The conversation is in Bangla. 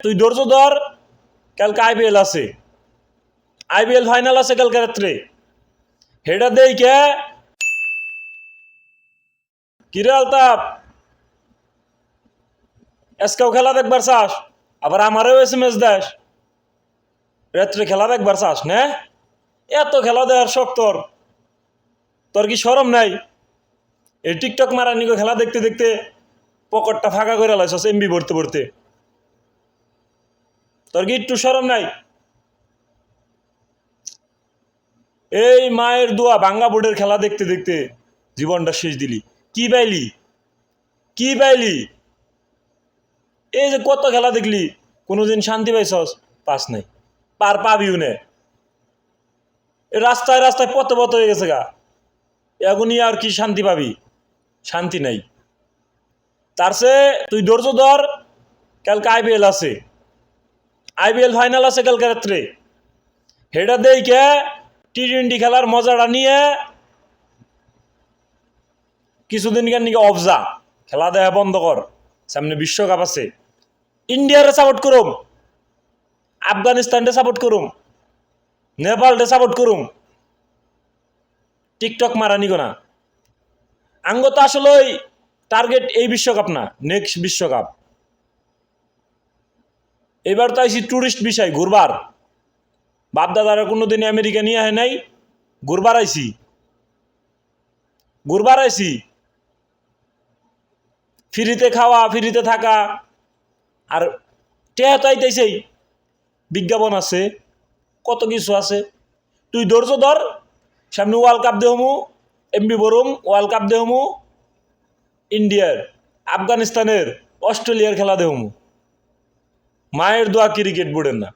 তুই ধৈর্য ধর, কালকে আইপিএল আছে, আইপিএল ফাইনাল আছে কালকে রাত্রে। হেটা দেই কে কিরে আলতাপ, আজকেও খেলা দেখবার চাস, আবার আমারও SMS দেশ রাত্রে খেলা দেখবার চাস না? এত খেলা দেওয়ার শখ তোর, তোর কি শরম নাই? এই টিকটক মারানিকে খেলা দেখতে দেখতে পকেটটা ফাঁকা করে লাইছস এমবি ভরতে ভরতে। তোর কি একটু শরম নাই? এই মায়ের দোয়া ভাঙ্গা বোর্ডের খেলা দেখতে দেখতে জীবনটা শেষ দিলি। কি পাইলি? কি পাইলি? এই যে কত খেলা দেখলি, কোনোদিন শান্তি পাইছস? পাস নাই, পাবিও নে। রাস্তায় রাস্তায় পথ পথ হয়ে গেছে গা, এখনই আর কি শান্তি পাবি? শান্তি নাই। তার চেয়ে তুই ধৈর্য ধর, কালকে আইপিএল আছে, আইপিএল ফাইনাল আছে কালকে রাত্রে। হেটা দেই কে T20 খেলার মজাটা নিয়ে কিছুদিন কেন নিকে অফ যা, খেলা দেখা বন্ধ কর। সামনে বিশ্বকাপ আছে, ইন্ডিয়ারে সাপোর্ট করুম, আফগানিস্তানরে সাপোর্ট করুম, নেপালরে সাপোর্ট করুম। টিকটক মারা নিগো না। আঙ্গ তো আসলে টার্গেট এই বিশ্বকাপ না, নেক্সট বিশ্বকাপ। এবার তো আইসি টুরিস্ট বিষয়, ঘুরবার। বাপদাদারা কোনোদিন আমেরিকা নিয়ে আহে নাই, ঘুরবার আইসি, ঘুরবার আইসি। ফ্রিতে খাওয়া, ফ্রিতে থাকা, আর টেহা তো আইতেছেই, বিজ্ঞাপন আছে, কত কিছু আছে। তুই ধৈর্য ধর, সামনে ওয়ার্ল্ড কাপ দেহমু, এমবি বরুম, ওয়ার্ল্ড কাপ দেহমু, ইন্ডিয়ার, আফগানিস্তানের, অস্ট্রেলিয়ার খেলা দেহমু। মায়ের দোয়া ক্রিকেট বোর্ডের না।